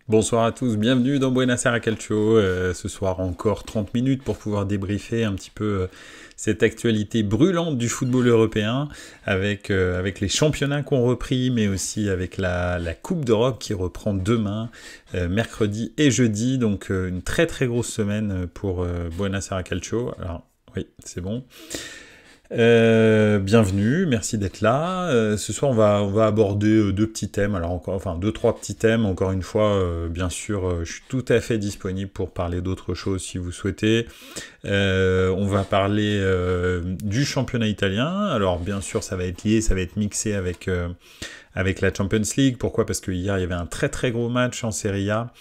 Bonsoir à tous, bienvenue dans Buenas Aires Calcio. Ce soir encore 30 minutes pour pouvoir débriefer un petit peu cette actualité brûlante du football européen avec les championnats qui ont repris, mais aussi avec la Coupe d'Europe qui reprend demain, mercredi et jeudi. Donc une très très grosse semaine pour Buenas Aires Calcio. Alors oui, c'est bon. Bienvenue, merci d'être là. Ce soir, on va aborder deux petits thèmes. Alors deux, trois petits thèmes. Encore une fois, bien sûr, je suis tout à fait disponible pour parler d'autres choses si vous souhaitez. On va parler du championnat italien. Alors, bien sûr, ça va être lié, ça va être mixé avec la Champions League. Pourquoi ? Parce que hier, il y avait un très très gros match en Serie A.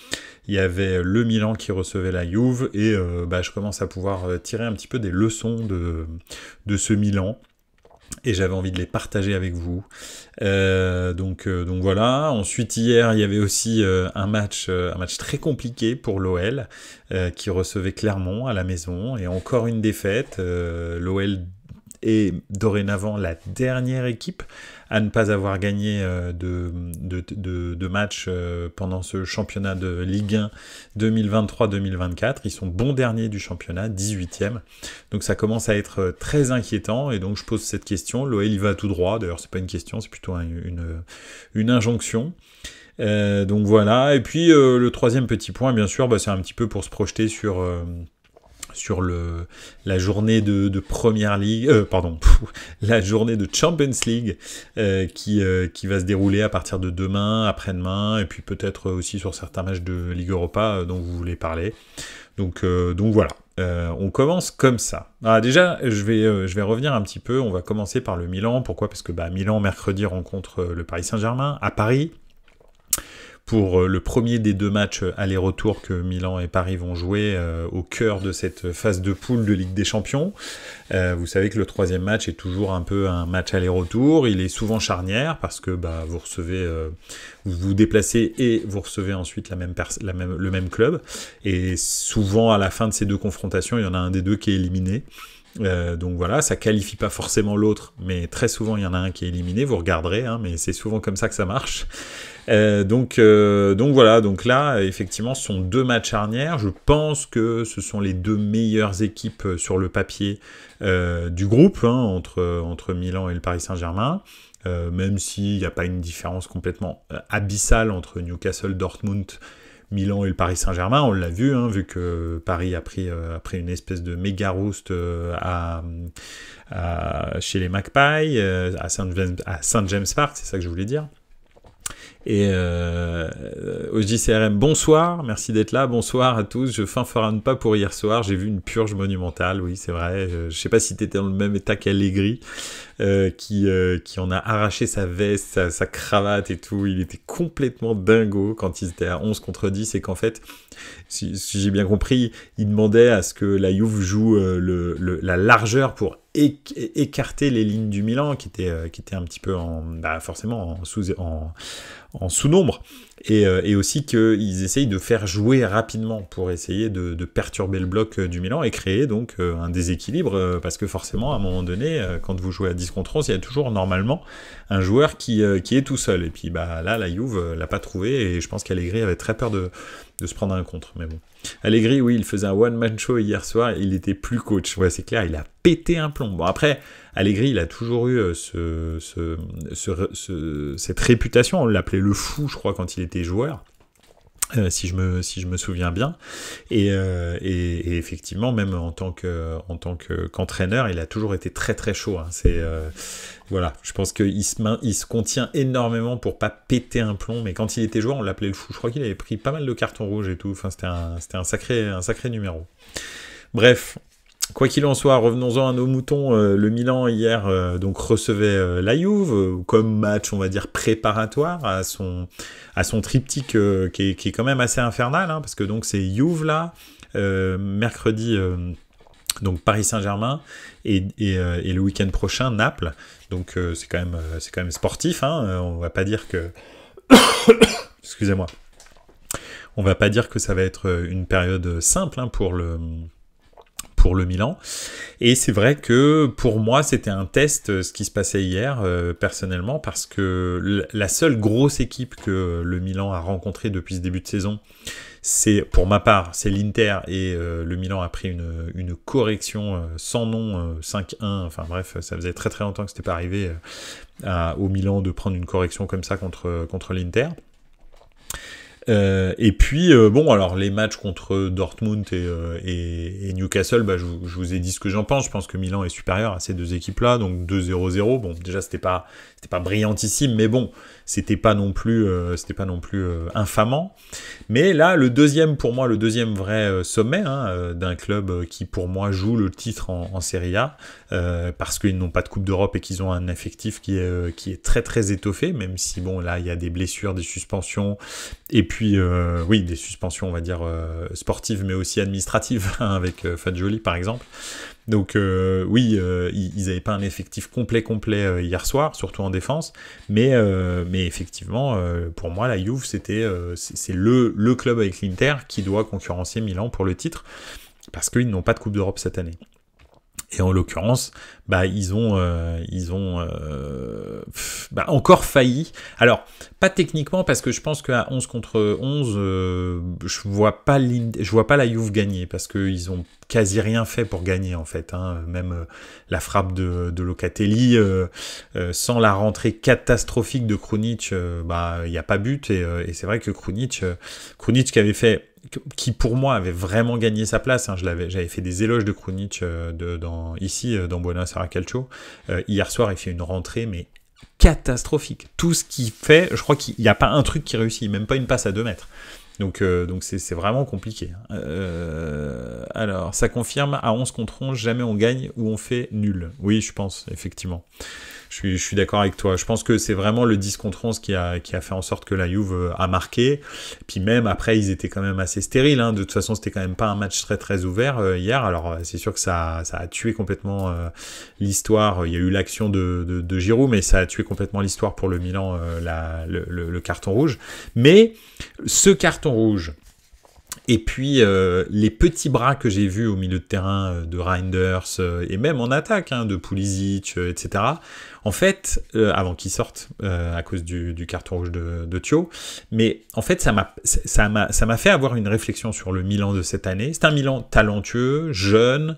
Il y avait le Milan qui recevait la Juve et je commence à pouvoir tirer un petit peu des leçons de ce Milan et j'avais envie de les partager avec vous. Donc voilà. Ensuite hier il y avait aussi un match très compliqué pour l'OL qui recevait Clermont à la maison et encore une défaite. L'OL est dorénavant la dernière équipe à ne pas avoir gagné de match pendant ce championnat de Ligue 1 2023-2024. Ils sont bons derniers du championnat, 18e. Donc ça commence à être très inquiétant et donc je pose cette question. L'OL il va tout droit, d'ailleurs c'est pas une question, c'est plutôt une injonction. Donc voilà, et puis le troisième petit point, bien sûr, c'est un petit peu pour se projeter sur la journée de Première Ligue, la journée de Champions League qui va se dérouler à partir de demain, après-demain, et puis peut-être aussi sur certains matchs de Ligue Europa dont vous voulez parler. Donc voilà. On commence comme ça. Alors déjà, je vais revenir un petit peu. On va commencer par le Milan. Pourquoi ? Parce que Milan mercredi rencontre le Paris Saint-Germain à Paris pour le premier des deux matchs aller-retour que Milan et Paris vont jouer au cœur de cette phase de poule de Ligue des Champions. Vous savez que le troisième match est toujours un peu un match aller-retour. Il est souvent charnière parce que vous recevez, vous vous déplacez et vous recevez ensuite le même club. Et souvent à la fin de ces deux confrontations, il y en a un des deux qui est éliminé. Donc voilà, ça qualifie pas forcément l'autre, mais très souvent il y en a un qui est éliminé, vous regarderez, mais c'est souvent comme ça que ça marche. Donc voilà, donc là effectivement ce sont deux matchs charnières, je pense que ce sont les deux meilleures équipes sur le papier du groupe, entre Milan et le Paris Saint-Germain. Même s'il n'y a pas une différence complètement abyssale entre Newcastle, Dortmund, Milan et le Paris Saint-Germain, on l'a vu, vu que Paris a pris une espèce de méga roost chez les Magpies, à Saint James Park, c'est ça que je voulais dire. Et au JCRM, bonsoir, merci d'être là, bonsoir à tous, je fanfaronne pas pour hier soir, j'ai vu une purge monumentale, oui c'est vrai, je sais pas si t'étais dans le même état qu'Allegri, qui en a arraché sa veste, sa cravate et tout, il était complètement dingo quand ils étaient à 11 contre 10 et qu'en fait, si j'ai bien compris, il demandait à ce que la Juve joue la largeur pour écarter les lignes du Milan qui étaient un petit peu forcément en sous-nombre et aussi qu'ils essayent de faire jouer rapidement pour essayer de perturber le bloc du Milan et créer donc un déséquilibre parce que forcément à un moment donné quand vous jouez à 10 contre 11 il y a toujours normalement un joueur qui est tout seul et puis là la Juve l'a pas trouvé et je pense qu'Allegri avait très peur de se prendre un contre, mais bon. Allegri, oui, il faisait un one-man show hier soir, il était plus coach, ouais, c'est clair, il a pété un plomb. Bon, après, Allegri, il a toujours eu cette réputation, on l'appelait le fou, je crois, quand il était joueur. Si je me souviens bien et effectivement même en tant qu'entraîneur il a toujours été très très chaud voilà, je pense qu'il se contient énormément pour pas péter un plomb, mais quand il était joueur on l'appelait le fou, je crois qu'il avait pris pas mal de cartons rouges et tout, enfin c'était un sacré numéro. Bref, quoi qu'il en soit, revenons-en à nos moutons. Le Milan hier donc recevait la Juve comme match, on va dire préparatoire à son triptyque qui est quand même assez infernal, parce que donc c'est Juve là, mercredi donc Paris Saint-Germain et le week-end prochain Naples. Donc c'est quand même sportif. On va pas dire que excusez-moi. On va pas dire que ça va être une période simple pour pour le Milan. Et c'est vrai que pour moi, c'était un test, ce qui se passait hier, personnellement, parce que la seule grosse équipe que le Milan a rencontrée depuis ce début de saison, c'est, pour ma part, c'est l'Inter, et le Milan a pris une correction sans nom, 5-1, enfin bref, ça faisait très très longtemps que c'était pas arrivé au Milan de prendre une correction comme ça contre l'Inter. Et puis, bon, alors les matchs contre Dortmund et Newcastle, bah, je vous ai dit ce que j'en pense. Je pense que Milan est supérieur à ces deux équipes-là, donc 2-0-0. Bon, déjà, c'était pas brillantissime, mais bon, c'était pas non plus infamant. Mais là, le deuxième vrai sommet d'un club qui, pour moi, joue le titre en Serie A, parce qu'ils n'ont pas de Coupe d'Europe et qu'ils ont un effectif qui est très très étoffé, même si, bon, là, il y a des blessures, des suspensions, et puis, oui, des suspensions, on va dire, sportives, mais aussi administratives, avec Fagioli, par exemple. Donc oui, ils n'avaient pas un effectif complet hier soir, surtout en défense, mais effectivement, pour moi, la Juve, c'est le club avec l'Inter qui doit concurrencer Milan pour le titre, parce qu'ils n'ont pas de Coupe d'Europe cette année. Et en l'occurrence, bah, ils ont encore failli. Alors, pas techniquement, parce que je pense qu'à 11 contre 11, je vois pas la Juve gagner, parce qu'ils ont quasi rien fait pour gagner, en fait. Même la frappe de Locatelli, sans la rentrée catastrophique de Krunic, il n'y a pas but. Et c'est vrai que Krunic qui pour moi avait vraiment gagné sa place, j'avais fait des éloges de Krunic dans Buenos Aires Calcio. Hier soir, il fait une rentrée, mais catastrophique. Tout ce qu'il fait, je crois qu'il n'y a pas un truc qui réussit, même pas une passe à 2 mètres. Donc c'est vraiment compliqué. Alors, ça confirme, à 11 contre 11, jamais on gagne ou on fait nul. Oui, je pense, effectivement. Je suis d'accord avec toi. Je pense que c'est vraiment le 10 contre 11 qui a fait en sorte que la Juve a marqué. Puis même après, ils étaient quand même assez stériles. De toute façon, c'était quand même pas un match très très ouvert hier. Alors c'est sûr que ça a tué complètement l'histoire. Il y a eu l'action de Giroud, mais ça a tué complètement l'histoire pour le Milan, le carton rouge. Mais ce carton rouge, et puis les petits bras que j'ai vus au milieu de terrain de Reinders, et même en attaque, de Pulisic, etc., en fait, avant qu'il sorte à cause du carton rouge de Thio, mais en fait, ça m'a fait avoir une réflexion sur le Milan de cette année. C'est un Milan talentueux, jeune,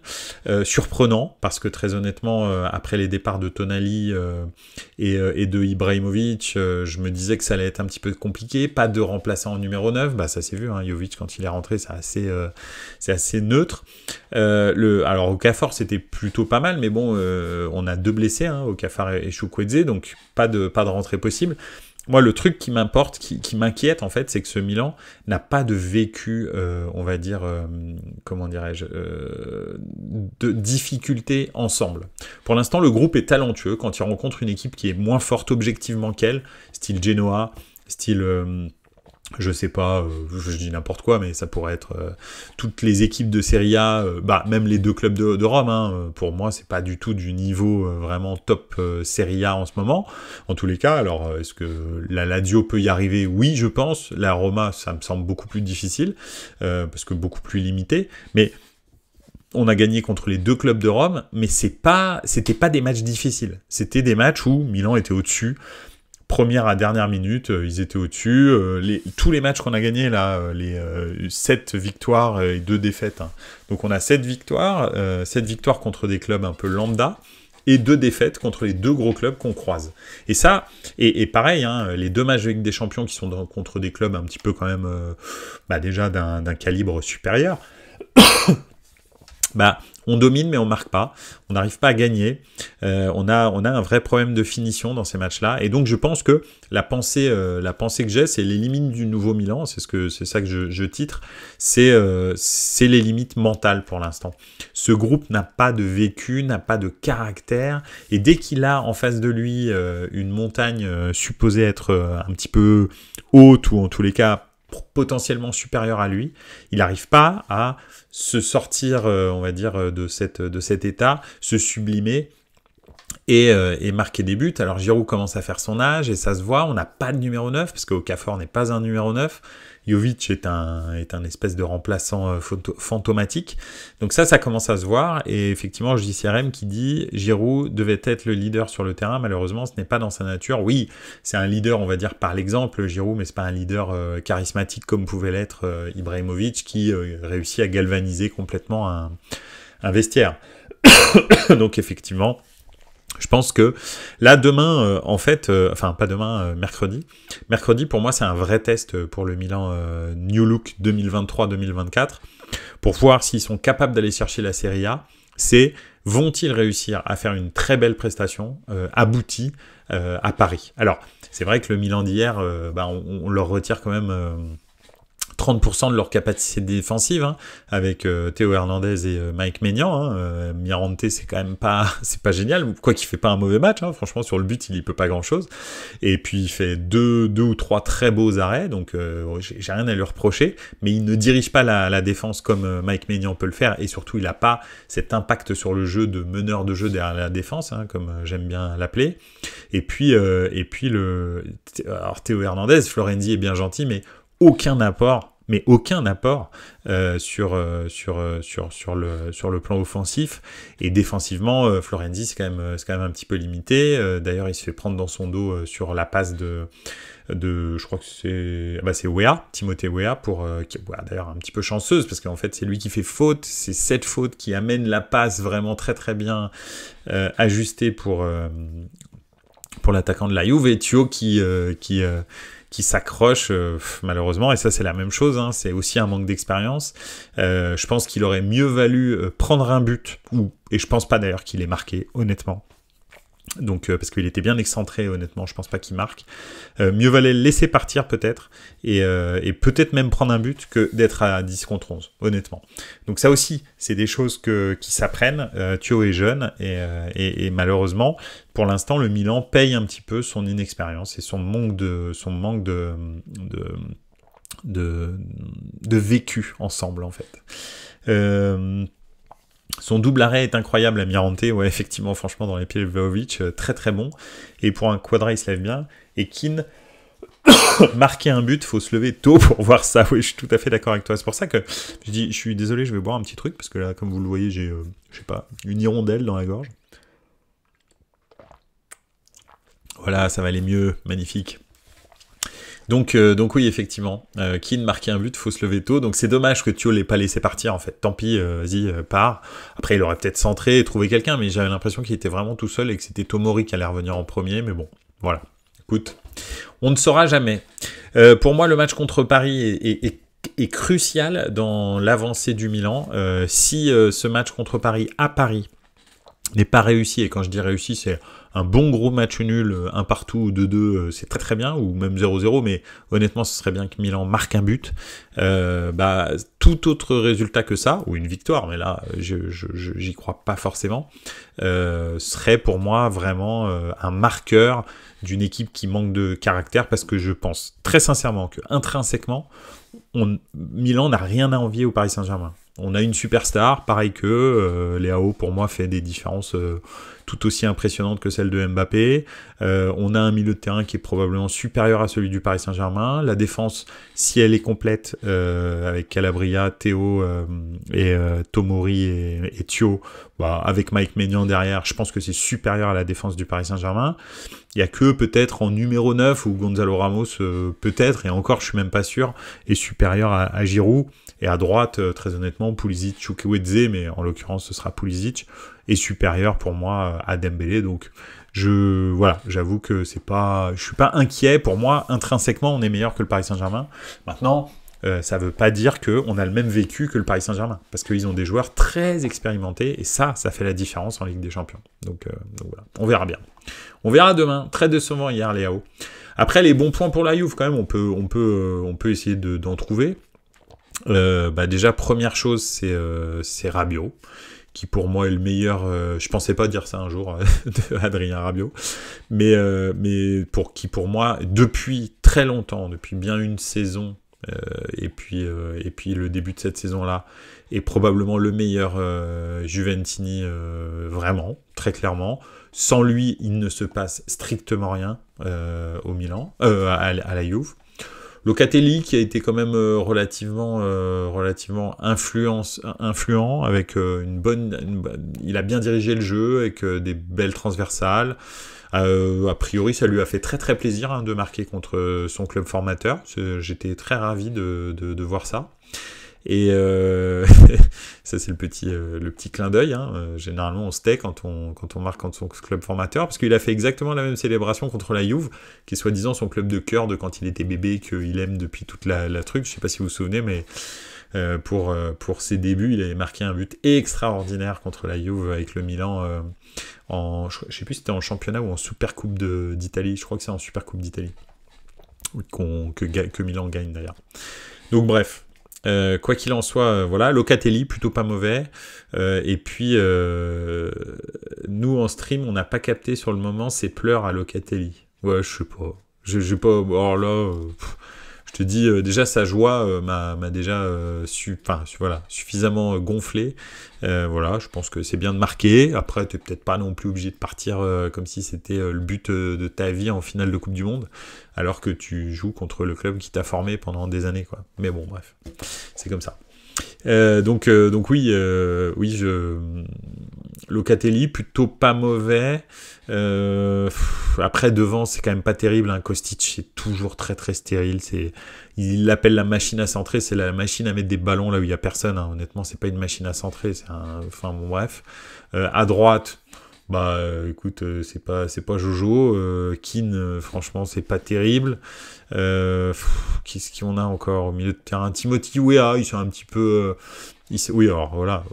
surprenant, parce que très honnêtement, après les départs de Tonali et de Ibrahimovic, je me disais que ça allait être un petit peu compliqué, pas de remplaçant en numéro 9, bah ça s'est vu, Jovic quand il est rentré, c'est assez neutre. Alors Okafor c'était plutôt pas mal, mais bon, on a 2 blessés, Okafor et Chukwueze, donc pas de rentrée possible. Moi, le truc qui m'importe, qui m'inquiète, en fait, c'est que ce Milan n'a pas de vécu, on va dire, comment dirais-je, de difficultés ensemble. Pour l'instant, le groupe est talentueux. Quand il rencontre une équipe qui est moins forte objectivement qu'elle, style Genoa, style... je sais pas, je dis n'importe quoi, mais ça pourrait être toutes les équipes de Serie A, même les 2 clubs de Rome, pour moi, c'est pas du tout du niveau vraiment top Serie A en ce moment. En tous les cas, alors, est-ce que la Lazio peut y arriver? Oui, je pense. La Roma, ça me semble beaucoup plus difficile, parce que beaucoup plus limité, mais... On a gagné contre les 2 clubs de Rome, mais c'était pas des matchs difficiles. C'était des matchs où Milan était au-dessus. Première à dernière minute, ils étaient au-dessus. Tous les matchs qu'on a gagnés, là, les 7 victoires et 2 défaites. Donc on a 7 victoires contre des clubs un peu lambda, et 2 défaites contre les 2 gros clubs qu'on croise. Et ça, et pareil, les 2 matchs de Ligue des Champions qui sont contre des clubs un petit peu quand même, déjà d'un calibre supérieur, on domine mais on marque pas, on n'arrive pas à gagner, on a un vrai problème de finition dans ces matchs-là, et donc je pense que la pensée que j'ai, c'est les limites du nouveau Milan, c'est ça que je titre, c'est les limites mentales pour l'instant. Ce groupe n'a pas de vécu, n'a pas de caractère, et dès qu'il a en face de lui une montagne supposée être un petit peu haute, ou en tous les cas potentiellement supérieur à lui, il n'arrive pas à se sortir, on va dire, de cet état, se sublimer et marquer des buts. Alors Giroud commence à faire son âge et ça se voit, on n'a pas de numéro 9, parce qu'Okafor n'est pas un numéro 9, Jovic est un espèce de remplaçant fantomatique. Donc ça commence à se voir. Et effectivement, JCRM qui dit Giroud devait être le leader sur le terrain. Malheureusement, ce n'est pas dans sa nature. Oui, c'est un leader, on va dire, par l'exemple, Giroud, mais c'est pas un leader charismatique comme pouvait l'être Ibrahimovic, qui réussit à galvaniser complètement un vestiaire. Donc effectivement, je pense que là, demain, enfin pas demain, mercredi. Mercredi, pour moi, c'est un vrai test pour le Milan New Look 2023-2024, pour voir s'ils sont capables d'aller chercher la Serie A. C'est, vont-ils réussir à faire une très belle prestation, aboutie, à Paris. Alors, c'est vrai que le Milan d'hier, on leur retire quand même 30% de leur capacité défensive, hein, avec Théo Hernandez et Mike Maignan. Mirante, c'est quand même pas, c'est pas génial, quoi qu'il fait pas un mauvais match. Hein, franchement, sur le but, il y peut pas grand-chose. Et puis il fait deux ou trois très beaux arrêts, donc j'ai rien à lui reprocher. Mais il ne dirige pas la défense comme Mike Maignan peut le faire, et surtout, il a pas cet impact sur le jeu de meneur de jeu derrière la défense, hein, comme j'aime bien l'appeler. Et puis alors Théo Hernandez, Florenzi est bien gentil, mais aucun apport sur le plan offensif, et défensivement Florenzi c'est quand même un petit peu limité. D'ailleurs il se fait prendre dans son dos sur la passe de je crois que c'est Weah, Timothée Weah, qui d'ailleurs un petit peu chanceuse, parce qu'en fait c'est lui qui fait faute, c'est cette faute qui amène la passe vraiment très très bien ajustée pour l'attaquant de la Juve, et Thio qui s'accroche malheureusement, et ça c'est la même chose, hein, c'est aussi un manque d'expérience. Je pense qu'il aurait mieux valu prendre un but, et je pense pas d'ailleurs qu'il ait marqué, honnêtement. Donc parce qu'il était bien excentré, honnêtement, je pense pas qu'il marque. Mieux valait le laisser partir peut-être, et peut-être même prendre un but que d'être à 10 contre 11, honnêtement. Donc ça aussi, c'est des choses qui s'apprennent. Thio est jeune, et malheureusement, pour l'instant, le Milan paye un petit peu son inexpérience et son manque de vécu ensemble, en fait. Son double arrêt est incroyable à Mirante, ouais, effectivement, franchement, dans les pieds de Vlahovic, très très bon. Et pour un quadra, il se lève bien. Et Keane, marquer un but, faut se lever tôt pour voir ça. Oui, je suis tout à fait d'accord avec toi. C'est pour ça que je dis, je suis désolé, je vais boire un petit truc, parce que là, comme vous le voyez, j'ai, je sais pas, une hirondelle dans la gorge. Voilà, ça va aller mieux, magnifique. Donc oui, effectivement, Keane marquait un but, faut se lever tôt. Donc c'est dommage que Thio l'ait pas laissé partir, en fait. Tant pis, vas-y, pars. Après, il aurait peut-être centré et trouvé quelqu'un, mais j'avais l'impression qu'il était vraiment tout seul et que c'était Tomori qui allait revenir en premier. Mais bon, voilà. Écoute, on ne saura jamais. Pour moi, le match contre Paris est crucial dans l'avancée du Milan. Si ce match contre Paris à Paris n'est pas réussi, et quand je dis réussi, c'est un bon gros match nul, un partout ou 2-2, c'est très très bien, ou même 0-0, mais honnêtement, ce serait bien que Milan marque un but. Tout autre résultat que ça, ou une victoire, mais là, j'y crois pas forcément, serait pour moi vraiment un marqueur d'une équipe qui manque de caractère, parce que je pense très sincèrement que intrinsèquement, Milan n'a rien à envier au Paris Saint-Germain. On a une superstar, pareil que Léao, pour moi, fait des différences tout aussi impressionnantes que celles de Mbappé. On a un milieu de terrain qui est probablement supérieur à celui du Paris Saint-Germain. La défense, si elle est complète, avec Calabria, Théo et Tomori et Thio, avec Mike Maignan derrière, je pense que c'est supérieur à la défense du Paris Saint-Germain. Il n'y a que peut-être en numéro 9 où Gonzalo Ramos, peut-être, et encore je suis même pas sûr, est supérieur à Giroud. Et à droite, très honnêtement, Pulisic, Chukwueze, mais en l'occurrence ce sera Pulisic, est supérieur pour moi à Dembélé. Donc voilà, j'avoue que je suis pas inquiet. Pour moi, intrinsèquement, on est meilleur que le Paris Saint-Germain. Maintenant, ça veut pas dire qu'on a le même vécu que le Paris Saint-Germain, parce qu'ils ont des joueurs très expérimentés, et ça fait la différence en Ligue des Champions. Donc voilà, on verra bien. On verra demain. Très décevant hier, Léao. Après, les bons points pour la Juve, quand même, on peut essayer d'en trouver. Déjà, première chose, c'est Rabiot, qui pour moi est le meilleur. Je pensais pas dire ça un jour de Adrien Rabiot, mais pour moi, depuis très longtemps, depuis bien une saison, et puis le début de cette saison-là, est probablement le meilleur Juventini, vraiment, très clairement. Sans lui, il ne se passe strictement rien au Milan, à la Juve. Locatelli qui a été quand même relativement influent avec il a bien dirigé le jeu avec des belles transversales. A priori, ça lui a fait très très plaisir de marquer contre son club formateur. J'étais très ravi de voir ça. Et ça c'est le petit clin d'œil. Généralement on se tait quand on marque contre son club formateur, parce qu'il a fait exactement la même célébration contre la Juve, qui est soi-disant son club de cœur de quand il était bébé, qu'il aime depuis toute la truc. Je sais pas si vous vous souvenez, mais pour ses débuts, il avait marqué un but extraordinaire contre la Juve avec le Milan je sais plus si c'était en championnat ou en Supercoupe d'Italie. Je crois que c'est en Supercoupe d'Italie que Milan gagne d'ailleurs. Donc bref. Quoi qu'il en soit, voilà, Locatelli, plutôt pas mauvais. Et puis, nous, en stream, on n'a pas capté sur le moment ses pleurs à Locatelli. Ouais, je sais pas. J'ai pas... Alors là, je te dis, déjà, sa joie m'a déjà voilà, suffisamment gonflé. Voilà, je pense que c'est bien de marquer. Après, t'es peut-être pas non plus obligé de partir comme si c'était le but de ta vie en finale de Coupe du Monde, alors que tu joues contre le club qui t'a formé pendant des années, quoi. Mais bon, bref, c'est comme ça. Donc oui, Locatelli, plutôt pas mauvais. Après, devant, c'est quand même pas terrible. Kostic, c'est toujours très très stérile. Il l'appelle la machine à centrer. C'est la machine à mettre des ballons là où il y a personne. Honnêtement, c'est pas une machine à centrer. Enfin bon, bref. À droite, bah écoute, c'est pas Jojo. Keane, franchement, c'est pas terrible. Qu'est-ce qu'on a encore au milieu de terrain? Timothy Weah, il s'est un petit peu... oui, alors voilà,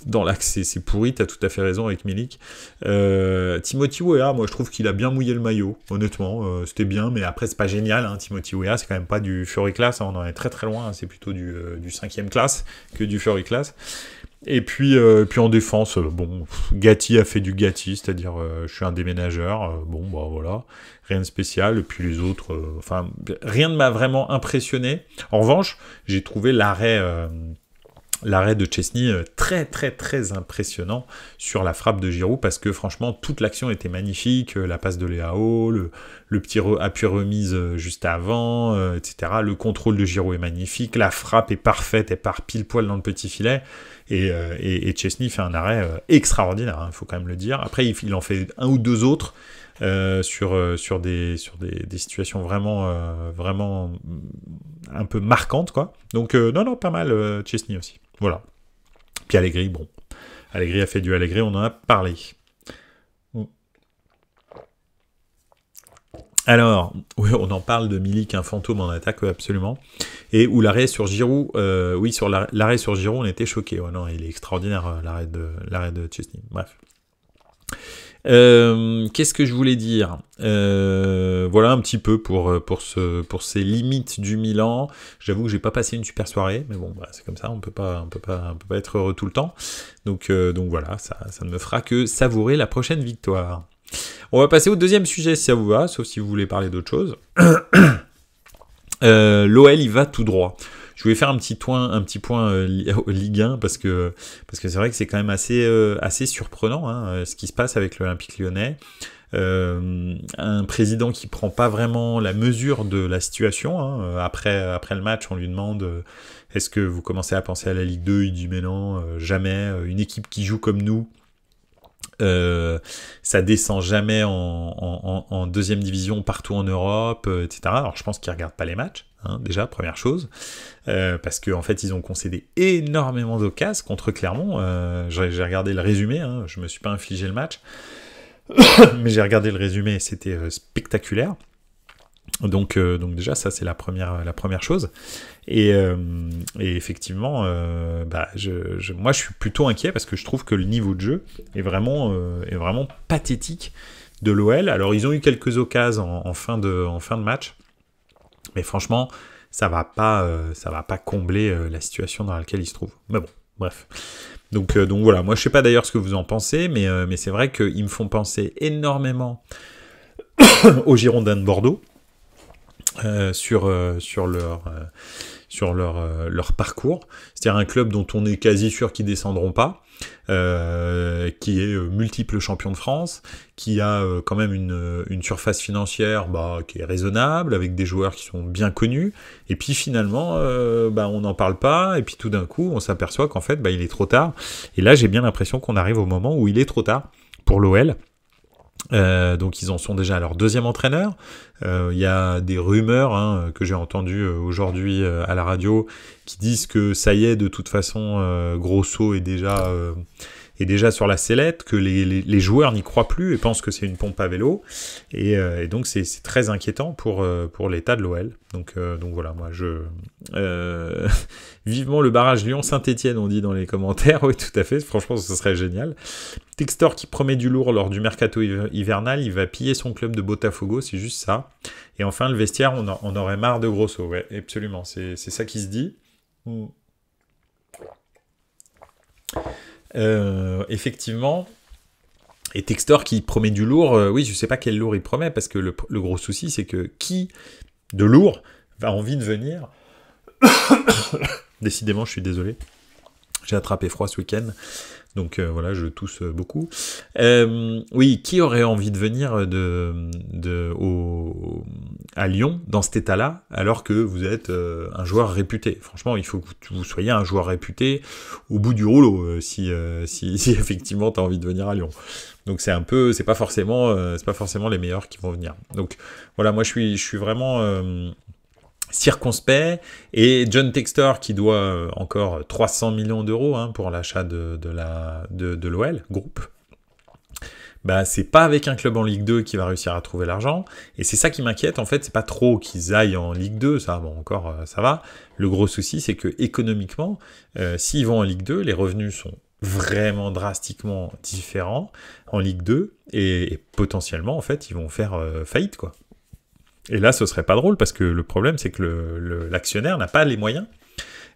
dans l'axe c'est pourri, t'as tout à fait raison avec Milik. Timothy Weah, moi je trouve qu'il a bien mouillé le maillot, honnêtement, c'était bien, mais après c'est pas génial, Timothy Weah, c'est quand même pas du Fury Class, on en est très très loin, c'est plutôt du 5e classe que du Fury Class. Et puis en défense, bon, Gatti a fait du Gatti, c'est-à-dire je suis un déménageur, bon bah voilà, rien de spécial. Et puis les autres, rien ne m'a vraiment impressionné. En revanche, j'ai trouvé l'arrêt de Chesney très très très impressionnant sur la frappe de Giroud, parce que franchement toute l'action était magnifique, la passe de Leao, le petit appui remise juste avant, etc. Le contrôle de Giroud est magnifique, la frappe est parfaite, elle part pile poil dans le petit filet, et Chesney fait un arrêt extraordinaire, faut quand même le dire. Après il en fait un ou deux autres sur des situations vraiment un peu marquantes, quoi. Donc non, pas mal Chesney aussi. Voilà. Puis Allegri, bon. Allegri a fait du Allegri, on en a parlé. Alors, oui, on en parle de Milik, un fantôme en attaque, absolument. Et où l'arrêt sur Giroud, oui, sur l'arrêt sur Giroud, on était choqués. Ouais, non, il est extraordinaire, l'arrêt de Chesney. Bref. Qu'est-ce que je voulais dire, voilà un petit peu pour ces limites du Milan. J'avoue que j'ai pas passé une super soirée, mais bon, c'est comme ça, on peut pas être heureux tout le temps. Donc voilà, ça ne me fera que savourer la prochaine victoire. On va passer au deuxième sujet si ça vous va, sauf si vous voulez parler d'autre chose. L'OL il va tout droit. Je voulais faire un petit point Ligue 1 parce que c'est vrai que c'est quand même assez surprenant ce qui se passe avec l'Olympique Lyonnais. Un président qui prend pas vraiment la mesure de la situation. Après le match, on lui demande est-ce que vous commencez à penser à la Ligue 2 ? Il dit mais non, jamais. Une équipe qui joue comme nous, ça descend jamais en deuxième division partout en Europe, etc. Alors je pense qu'ils regardent pas les matchs, déjà, première chose, parce qu'en fait ils ont concédé énormément d'occasions contre Clermont. J'ai regardé le résumé, je me suis pas infligé le match, mais j'ai regardé le résumé et c'était spectaculaire. Donc déjà ça c'est la première chose, et effectivement moi je suis plutôt inquiet parce que je trouve que le niveau de jeu est vraiment pathétique de l'OL. Alors ils ont eu quelques occasions en fin de match, mais franchement ça va pas combler la situation dans laquelle ils se trouvent. Mais bon, bref. Donc voilà, moi je sais pas d'ailleurs ce que vous en pensez, mais c'est vrai qu'ils me font penser énormément aux Girondins de Bordeaux. Sur sur leur parcours. C'est-à-dire un club dont on est quasi sûr qu'ils descendront pas, qui est multiple champion de France, qui a quand même une surface financière qui est raisonnable, avec des joueurs qui sont bien connus, et puis finalement on n'en parle pas, et puis tout d'un coup on s'aperçoit qu'en fait il est trop tard, et là j'ai bien l'impression qu'on arrive au moment où il est trop tard pour l'OL. Donc ils en sont déjà à leur deuxième entraîneur. Il y a des rumeurs que j'ai entendues aujourd'hui à la radio qui disent que ça y est, de toute façon Grosso est déjà sur la sellette, que les joueurs n'y croient plus et pensent que c'est une pompe à vélo, et donc c'est très inquiétant pour l'état de l'OL. Donc voilà, moi vivement le barrage Lyon-Saint-Etienne, on dit dans les commentaires. Oui, tout à fait, franchement ce serait génial. Textor qui promet du lourd lors du mercato hivernal, il va piller son club de Botafogo, c'est juste ça. Et enfin le vestiaire, on aurait marre de Grosso, ouais, absolument, c'est ça qui se dit. Effectivement, et Textor qui promet du lourd, oui, je sais pas quel lourd il promet, parce que le gros souci c'est que qui de lourd va envie de venir. Décidément, je suis désolé, j'ai attrapé froid ce week-end, donc voilà, je tousse beaucoup. Oui, qui aurait envie de venir à Lyon dans cet état-là, alors que vous êtes un joueur réputé? Franchement, il faut que vous soyez un joueur réputé au bout du rouleau si effectivement tu as envie de venir à Lyon. Donc c'est pas forcément les meilleurs qui vont venir. Donc voilà, moi je suis vraiment circonspect, et John Textor qui doit encore 300 millions d'euros pour l'achat de l'OL groupe. C'est pas avec un club en Ligue 2 qui va réussir à trouver l'argent, et c'est ça qui m'inquiète en fait. C'est pas trop qu'ils aillent en Ligue 2, ça bon, encore ça va. Le gros souci c'est que économiquement, s'ils vont en Ligue 2, les revenus sont vraiment drastiquement différents en Ligue 2, et potentiellement en fait ils vont faire faillite, quoi. Et là, ce serait pas drôle, parce que le problème, c'est que l'actionnaire n'a pas les moyens.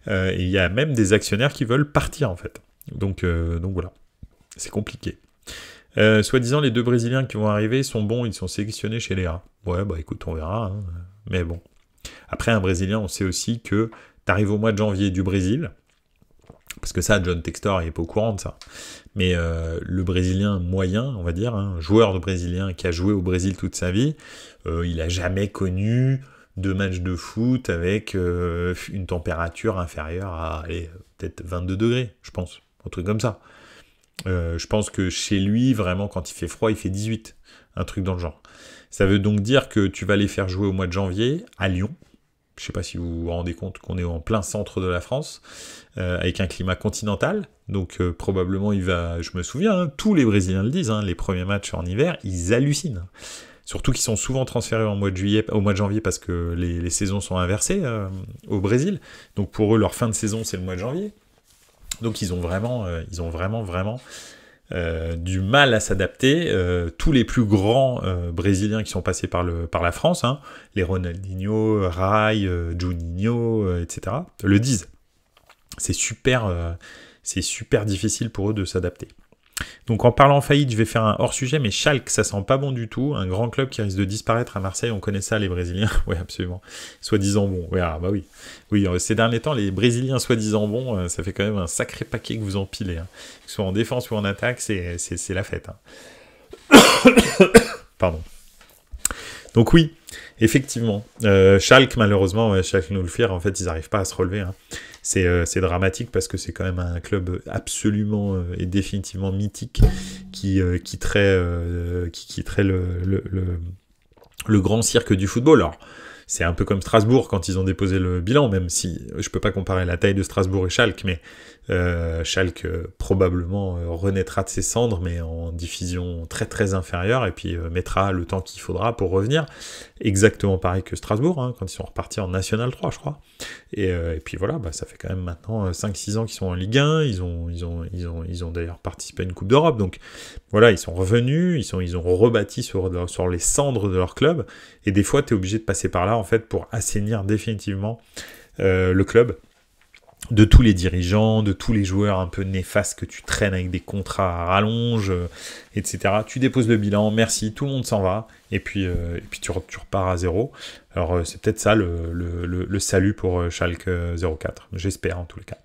Et il y a même des actionnaires qui veulent partir, en fait. Donc voilà, c'est compliqué. Soi-disant, les 2 Brésiliens qui vont arriver sont bons, ils sont sélectionnés chez les A. Ouais, écoute, on verra. Mais bon. Après, un Brésilien, on sait aussi que t'arrives au mois de janvier du Brésil, parce que ça, John Textor n'est pas au courant de ça. Mais le Brésilien moyen, on va dire, un joueur de Brésilien qui a joué au Brésil toute sa vie, il n'a jamais connu de match de foot avec une température inférieure à peut-être 22 degrés, je pense, un truc comme ça. Je pense que chez lui, vraiment, quand il fait froid, il fait 18, un truc dans le genre. Ça veut donc dire que tu vas les faire jouer au mois de janvier à Lyon. Je ne sais pas si vous vous rendez compte qu'on est en plein centre de la France, avec un climat continental. Donc probablement je me souviens, tous les Brésiliens le disent, les premiers matchs en hiver, ils hallucinent. Surtout qu'ils sont souvent transférés au mois de janvier, parce que les saisons sont inversées au Brésil. Donc pour eux, leur fin de saison, c'est le mois de janvier. Donc ils ont vraiment du mal à s'adapter. Tous les plus grands Brésiliens qui sont passés par la France, les Ronaldinho, Rai, Juninho, etc., le disent. C'est super difficile pour eux de s'adapter. Donc en parlant faillite, je vais faire un hors-sujet, mais Schalke, ça sent pas bon du tout. Un grand club qui risque de disparaître à Marseille, on connaît ça, les Brésiliens. Oui, absolument. Soi-disant bons. Oui, oui. Oui, ces derniers temps, les Brésiliens soi-disant bons, ça fait quand même un sacré paquet que vous empilez. Que ce soit en défense ou en attaque, c'est la fête. Pardon. Donc oui, effectivement. Schalke, malheureusement, Schalke 04, en fait, ils n'arrivent pas à se relever. C'est dramatique, parce que c'est quand même un club absolument et définitivement mythique qui quitterait le grand cirque du football. Alors, c'est un peu comme Strasbourg quand ils ont déposé le bilan, même si je peux pas comparer la taille de Strasbourg et Schalke, mais Schalke probablement renaîtra de ses cendres, mais en division très très inférieure, et puis mettra le temps qu'il faudra pour revenir. Exactement pareil que Strasbourg, quand ils sont repartis en National 3, je crois. Et puis voilà, ça fait quand même maintenant 5-6 ans qu'ils sont en Ligue 1, ils ont d'ailleurs participé à une Coupe d'Europe, donc voilà, ils sont revenus, ils ont rebâti sur les cendres de leur club, et des fois tu es obligé de passer par là en fait pour assainir définitivement le club. de tous les dirigeants, de tous les joueurs un peu néfastes que tu traînes avec des contrats à rallonge, etc. Tu déposes le bilan, merci, tout le monde s'en va, et puis tu repars à zéro. Alors c'est peut-être ça le salut pour Schalke 04, j'espère en tous les cas.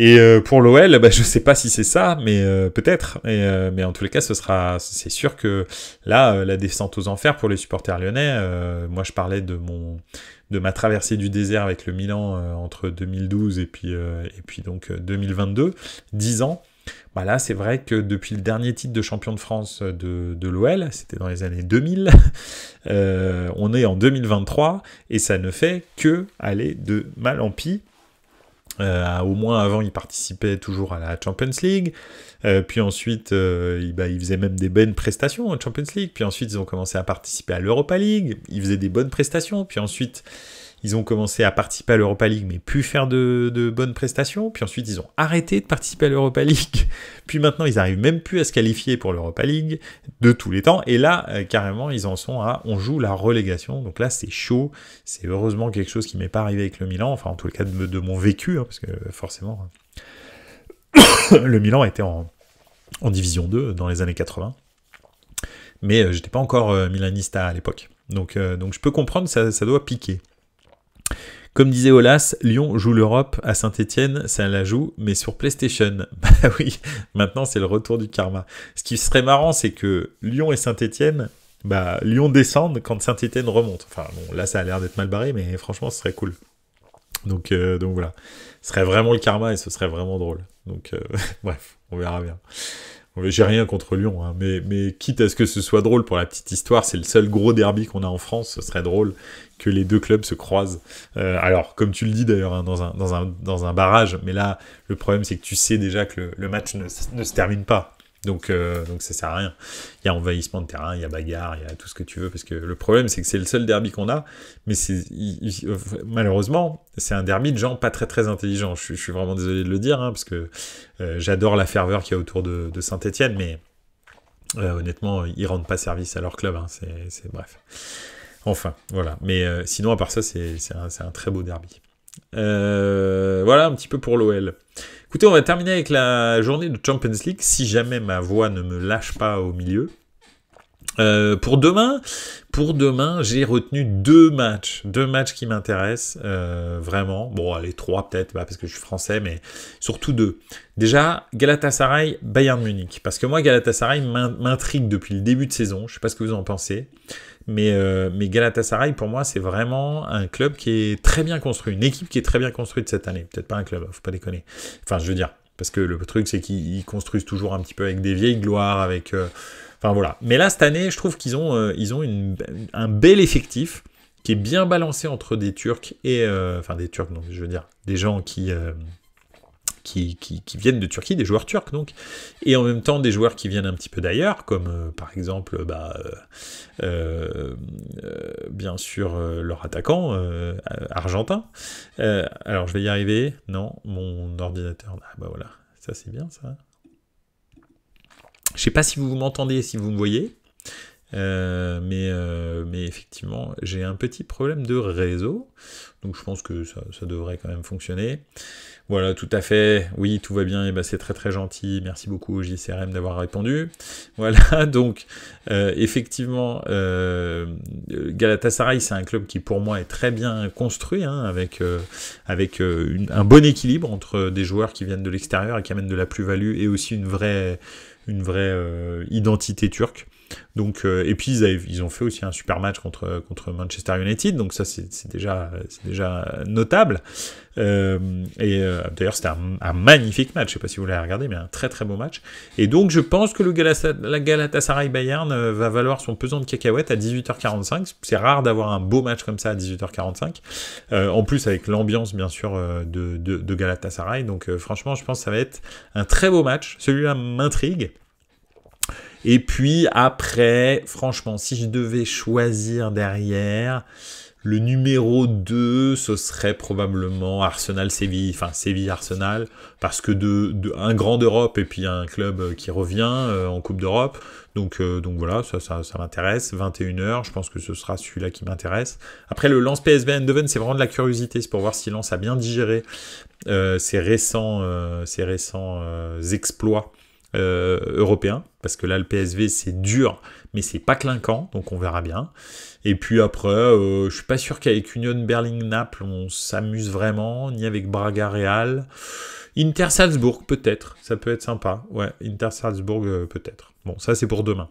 Et pour l'OL, bah, je sais pas si c'est ça, mais peut-être. Mais en tous les cas, c'est sûr que là, la descente aux enfers pour les supporters lyonnais. Moi, je parlais de ma traversée du désert avec le Milan entre 2012 et puis donc 2022, 10 ans. Bah là, c'est vrai que depuis le dernier titre de champion de France de l'OL, c'était dans les années 2000, on est en 2023 et ça ne fait que aller de mal en pis. Au moins avant, ils participaient toujours à la Champions League. Puis ensuite, ils faisaient même des bonnes prestations en Champions League. Puis ensuite, ils ont commencé à participer à l'Europa League. Ils faisaient des bonnes prestations. Puis ensuite, ils ont commencé à participer à l'Europa League, mais plus faire de bonnes prestations. Puis ensuite, ils ont arrêté de participer à l'Europa League. Puis maintenant, ils n'arrivent même plus à se qualifier pour l'Europa League de tous les temps. Et là, carrément, ils en sont à on joue la relégation. Donc là, c'est chaud. C'est heureusement quelque chose qui m'est pas arrivé avec le Milan. Enfin, en tout cas, de mon vécu, hein, parce que forcément, le Milan était en Division 2 dans les années 80. Mais j'étais pas encore milanista à l'époque. Donc je peux comprendre, ça doit piquer. Comme disait Olas, Lyon joue l'Europe à Saint-Etienne, ça la joue, mais sur PlayStation. Bah oui, maintenant c'est le retour du karma. Ce qui serait marrant, c'est que Lyon et Saint-Etienne, bah Lyon descendent quand Saint-Etienne remonte. Enfin bon, là ça a l'air d'être mal barré, mais franchement ce serait cool. Donc voilà, ce serait vraiment le karma et ce serait vraiment drôle. Donc bref, on verra bien. J'ai rien contre Lyon, hein, mais quitte à ce que ce soit drôle pour la petite histoire, c'est le seul gros derby qu'on a en France, ce serait drôle que les deux clubs se croisent. Alors, comme tu le dis d'ailleurs, hein, dans un barrage, mais là, le problème c'est que tu sais déjà que le match ne se termine pas. Donc ça sert à rien. Il y a envahissement de terrain, il y a bagarre, il y a tout ce que tu veux, parce que le problème c'est que c'est le seul derby qu'on a, mais malheureusement, c'est un derby de gens pas très très intelligents. Je suis vraiment désolé de le dire, hein, parce que j'adore la ferveur qu'il y a autour de Saint-Etienne, mais honnêtement, ils rendent pas service à leur club, hein, c'est bref. Enfin, voilà. Mais sinon, à part ça, c'est un très beau derby. Voilà un petit peu pour l'OL. Écoutez, on va terminer avec la journée de Champions League, si jamais ma voix ne me lâche pas au milieu. Pour demain, j'ai retenu deux matchs qui m'intéressent vraiment. Bon, allez, 3 peut-être, parce que je suis français, mais surtout 2. Déjà, Galatasaray, Bayern Munich. Parce que moi, Galatasaray m'intrigue depuis le début de saison. Je sais pas ce que vous en pensez. Mais Galatasaray, pour moi, c'est vraiment un club qui est très bien construit. Une équipe qui est très bien construite cette année. Peut-être pas un club, faut pas déconner. Enfin, je veux dire, parce que le truc, c'est qu'ils construisent toujours un petit peu avec des vieilles gloires, avec... Enfin, voilà. Mais là, cette année, je trouve qu'ils ont un bel effectif qui est bien balancé entre des Turcs et... Enfin, des Turcs, non, je veux dire, des gens qui viennent de Turquie, des joueurs turcs donc, et en même temps des joueurs qui viennent un petit peu d'ailleurs, comme par exemple, bien sûr, leur attaquant argentin. Alors je vais y arriver, non, mon ordinateur, voilà, ça c'est bien ça. Je sais pas si vous m'entendez, si vous me voyez, mais effectivement, j'ai un petit problème de réseau, donc je pense que ça devrait quand même fonctionner. Voilà, tout à fait, oui, tout va bien, et c'est très très gentil, merci beaucoup JCRM d'avoir répondu. Voilà, donc, effectivement, Galatasaray, c'est un club qui pour moi est très bien construit, hein, avec un bon équilibre entre des joueurs qui viennent de l'extérieur et qui amènent de la plus-value, et aussi une vraie identité turque. Donc, et puis ils ont fait aussi un super match contre Manchester United, donc ça c'est déjà notable. D'ailleurs c'était un magnifique match, je sais pas si vous l'avez regardé, mais un très très beau match. Et donc je pense que la Galatasaray Bayern va valoir son pesant de cacahuètes à 18h45. C'est rare d'avoir un beau match comme ça à 18h45. En plus avec l'ambiance bien sûr de Galatasaray. Donc franchement je pense que ça va être un très beau match. Celui-là m'intrigue. Et puis après, franchement, si je devais choisir derrière, Le numéro 2, ce serait probablement Arsenal-Séville, enfin Séville-Arsenal, parce que un grand d'Europe et puis un club qui revient en Coupe d'Europe. Donc voilà, ça m'intéresse. 21h, je pense que ce sera celui-là qui m'intéresse. Après, le Lens PSV Eindhoven, c'est vraiment de la curiosité, c'est pour voir si Lens a bien digéré ces récents exploits européens, parce que là, le PSV, c'est dur, mais c'est pas clinquant, donc on verra bien. Et puis après, je suis pas sûr qu'avec Union Berlin-Naples, on s'amuse vraiment, ni avec Braga-Real. Inter-Salzbourg, peut-être, ça peut être sympa. Ouais, Inter-Salzbourg, peut-être. Bon, ça, c'est pour demain.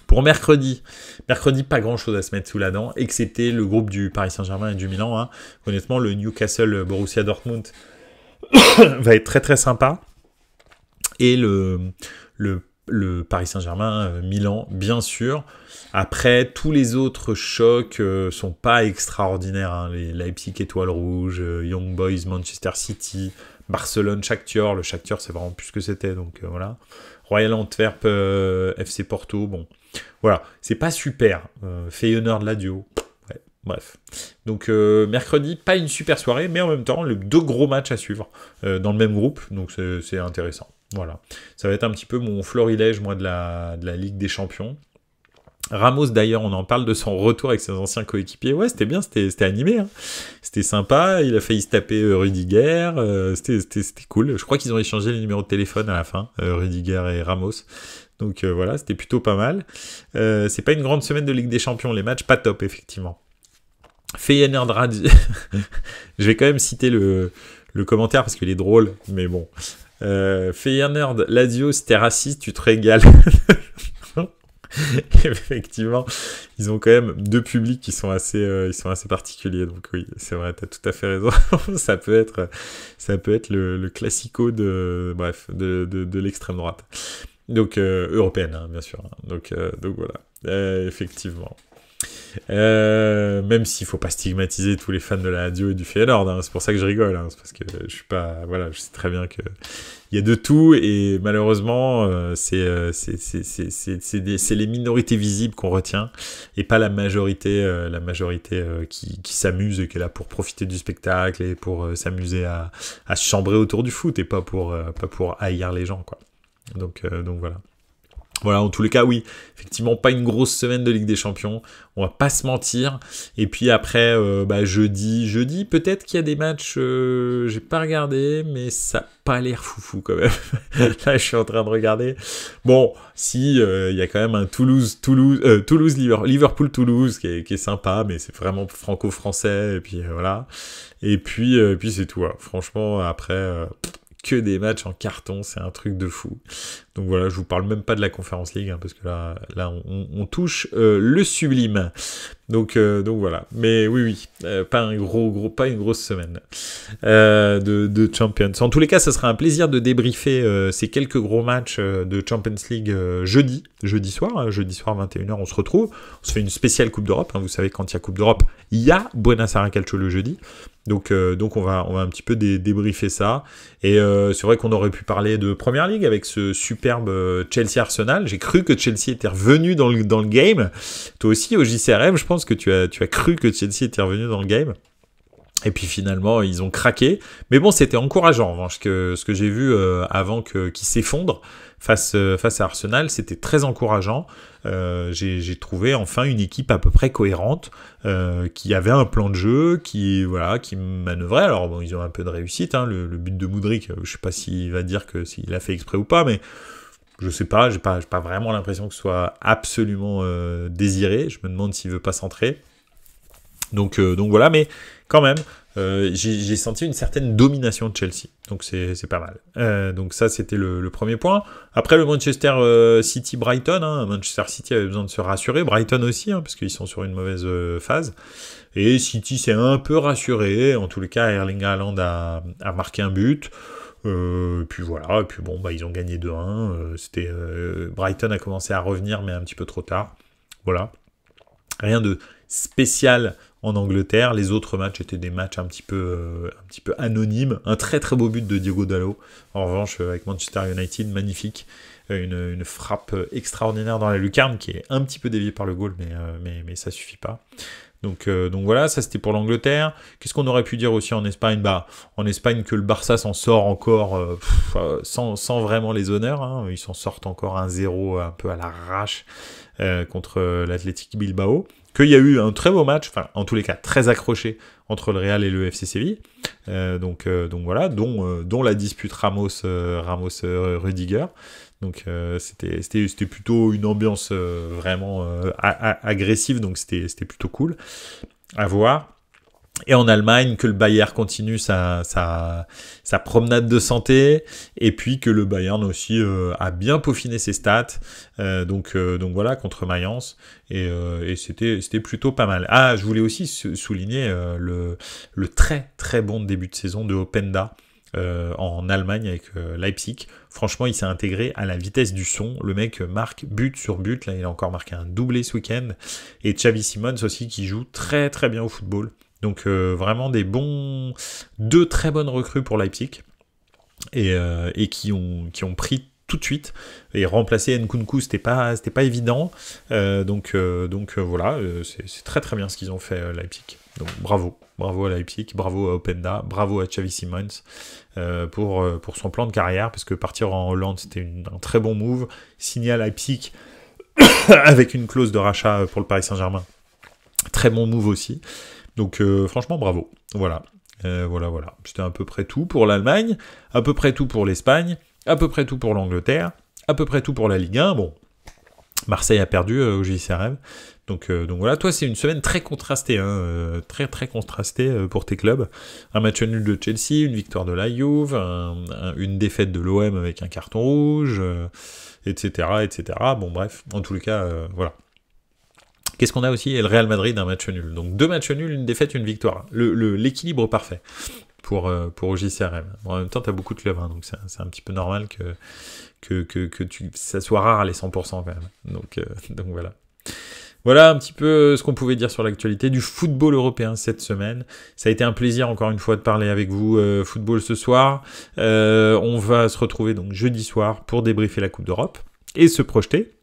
Pour mercredi, pas grand-chose à se mettre sous la dent, excepté le groupe du Paris Saint-Germain et du Milan. Hein. Honnêtement, le Newcastle-Borussia Dortmund va être très très sympa. Et le Paris Saint-Germain, Milan, bien sûr. Après, tous les autres chocs sont pas extraordinaires. Hein. Les Leipzig Étoile Rouge, Young Boys, Manchester City, Barcelone, Shakhtar. Le Shakhtar, c'est vraiment plus ce que c'était. Donc voilà. Royal Antwerp, FC Porto. Bon, voilà. C'est pas super. Feyenoord Lazio. Ouais, bref. Donc mercredi, pas une super soirée, mais en même temps, deux gros matchs à suivre dans le même groupe. Donc c'est intéressant. Voilà, ça va être un petit peu mon florilège, moi, de la Ligue des Champions. Ramos, d'ailleurs, on en parle de son retour avec ses anciens coéquipiers. Ouais, c'était bien, c'était animé. Hein. C'était sympa, il a failli se taper Rudiger. C'était cool. Je crois qu'ils ont échangé les numéros de téléphone à la fin, Rudiger et Ramos. Donc voilà, c'était plutôt pas mal. C'est pas une grande semaine de Ligue des Champions, les matchs, pas top, effectivement. Feyenoord Radio. Je vais quand même citer le commentaire parce qu'il est drôle, mais bon. Feyenoord Lazio, si t'es raciste, tu te régales. Effectivement, ils ont quand même deux publics qui sont assez particuliers. Donc oui, c'est vrai, t'as tout à fait raison. ça peut être le classico de l'extrême droite. Donc européenne, hein, bien sûr. Donc voilà, effectivement. Même s'il faut pas stigmatiser tous les fans de la radio et du Feyenoord, hein, c'est pour ça que je rigole, hein, c'est parce que je suis pas, voilà, je sais très bien que il y a de tout et malheureusement c'est les minorités visibles qu'on retient et pas la majorité qui s'amuse et qui est là pour profiter du spectacle et pour s'amuser à se chambrer autour du foot et pas pour haïr les gens, quoi. Donc voilà. Voilà, en tous les cas, oui, effectivement, pas une grosse semaine de Ligue des Champions, on va pas se mentir. Et puis après, jeudi, peut-être qu'il y a des matchs, j'ai pas regardé, mais ça n'a pas l'air foufou quand même. Là, je suis en train de regarder. Bon, si, il y a quand même un Liverpool-Toulouse qui est sympa, mais c'est vraiment franco-français, et puis voilà. Et puis c'est tout. Hein. Franchement, après... que des matchs en carton, c'est un truc de fou. Donc voilà, je vous parle même pas de la Conference League, hein, parce que là on touche le sublime. Donc voilà. Mais oui, pas une grosse semaine de Champions. En tous les cas, ça sera un plaisir de débriefer ces quelques gros matchs de Champions League jeudi soir 21h, on se retrouve. On se fait une spéciale Coupe d'Europe. Hein. Vous savez, quand il y a Coupe d'Europe, il y a Buenos Aires Calcio le jeudi. Donc on va un petit peu débriefer ça. Et c'est vrai qu'on aurait pu parler de Première Ligue avec ce superbe Chelsea-Arsenal. J'ai cru que Chelsea était revenu dans le game. Toi aussi, au JCRM, je pense que tu as cru que Chelsea était revenu dans le game. Et puis finalement, ils ont craqué. Mais bon, c'était encourageant. En revanche, ce que j'ai vu avant qu'ils s'effondrent face à Arsenal, c'était très encourageant. J'ai trouvé enfin une équipe à peu près cohérente, qui avait un plan de jeu, qui manœuvrait. Alors bon, ils ont un peu de réussite. Hein. Le but de Mudryk, je sais pas s'il va dire que s'il a fait exprès ou pas, mais je sais pas. J'ai pas vraiment l'impression que ce soit absolument désiré. Je me demande s'il veut pas centrer. Donc voilà, mais quand même, j'ai senti une certaine domination de Chelsea, donc c'est pas mal. Donc ça, c'était le premier point. Après le Manchester City-Brighton, hein, Manchester City avait besoin de se rassurer, Brighton aussi, hein, parce qu'ils sont sur une mauvaise phase. Et City s'est un peu rassuré, en tous les cas, Erling Haaland a marqué un but. Puis voilà, et puis bon, ils ont gagné 2-1. Brighton a commencé à revenir, mais un petit peu trop tard. Voilà. Rien de spécial en Angleterre. Les autres matchs étaient des matchs un petit peu anonymes. Un très très beau but de Diogo Dalot. En revanche, avec Manchester United, magnifique. Une frappe extraordinaire dans la lucarne qui est un petit peu déviée par le goal, mais ça suffit pas. Donc voilà, ça c'était pour l'Angleterre. Qu'est-ce qu'on aurait pu dire aussi en Espagne? En Espagne que le Barça s'en sort encore sans vraiment les honneurs. Hein. Ils s'en sortent encore 1-0 un peu à l'arrache contre l'Athletic Bilbao. Qu'il y a eu un très beau match, enfin en tous les cas très accroché entre le Real et le FC Séville. Donc voilà, dont la dispute Ramos-Rudiger. Donc c'était plutôt une ambiance vraiment agressive, donc c'était plutôt cool à voir. Et en Allemagne, que le Bayern continue sa promenade de santé, et puis que le Bayern aussi a bien peaufiné ses stats, donc voilà, contre Mayence, et c'était plutôt pas mal. Ah, je voulais aussi souligner le très très bon début de saison de Openda, en Allemagne avec Leipzig. Franchement, il s'est intégré à la vitesse du son. Le mec marque but sur but. Là, il a encore marqué un doublé ce week-end. Et Xavi Simons aussi qui joue très très bien au football. Donc vraiment deux très bonnes recrues pour Leipzig et qui ont pris tout de suite et remplacer Nkunku, c'était pas évident. Donc voilà, c'est très très bien ce qu'ils ont fait Leipzig. Donc bravo à Leipzig, bravo à Openda, bravo à Xavi Simons pour son plan de carrière, parce que partir en Hollande c'était un très bon move, signer à Leipzig avec une clause de rachat pour le Paris Saint-Germain, très bon move aussi. Donc franchement bravo, voilà. C'était à peu près tout pour l'Allemagne, à peu près tout pour l'Espagne, à peu près tout pour l'Angleterre, à peu près tout pour la Ligue 1. Bon, Marseille a perdu au JCRM. Donc voilà, toi c'est une semaine très contrastée, hein, très très contrastée pour tes clubs. Un match nul de Chelsea, une victoire de la Juve, une défaite de l'OM avec un carton rouge, etc. Bon bref, en tous les cas, voilà. Qu'est-ce qu'on a aussi? Et le Real Madrid, un match nul. Donc 2 matchs nuls, une défaite, une victoire. L'équilibre parfait pour OJCRM. Bon, en même temps, tu as beaucoup de clubs, hein, donc c'est un petit peu normal que ça soit rare les 100% quand même. Donc voilà. Voilà un petit peu ce qu'on pouvait dire sur l'actualité du football européen cette semaine. Ça a été un plaisir encore une fois de parler avec vous football ce soir. On va se retrouver donc jeudi soir pour débriefer la Coupe d'Europe et se projeter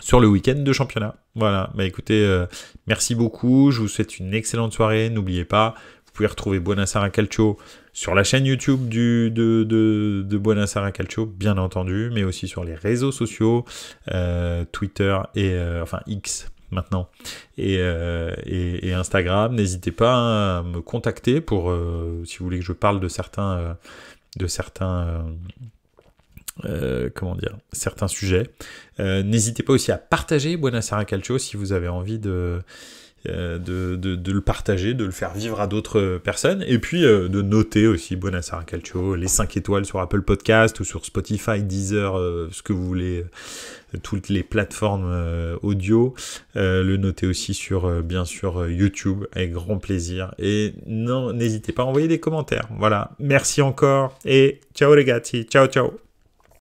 sur le week-end de championnat. Voilà, écoutez, merci beaucoup, je vous souhaite une excellente soirée, n'oubliez pas, vous pouvez retrouver Buonasera Calcio sur la chaîne YouTube de Buonasera Calcio, bien entendu, mais aussi sur les réseaux sociaux, Twitter et X maintenant, et Instagram. N'hésitez pas à me contacter pour, si vous voulez que je parle de certains sujets. N'hésitez pas aussi à partager Buonasera Calcio si vous avez envie de le partager, de le faire vivre à d'autres personnes, et puis de noter aussi Buonasera Calcio, les 5 étoiles sur Apple Podcast ou sur Spotify, Deezer, ce que vous voulez, toutes les plateformes audio, le noter aussi sur bien sûr YouTube avec grand plaisir, et non, n'hésitez pas à envoyer des commentaires. Voilà, merci encore et ciao les gars, ciao ciao.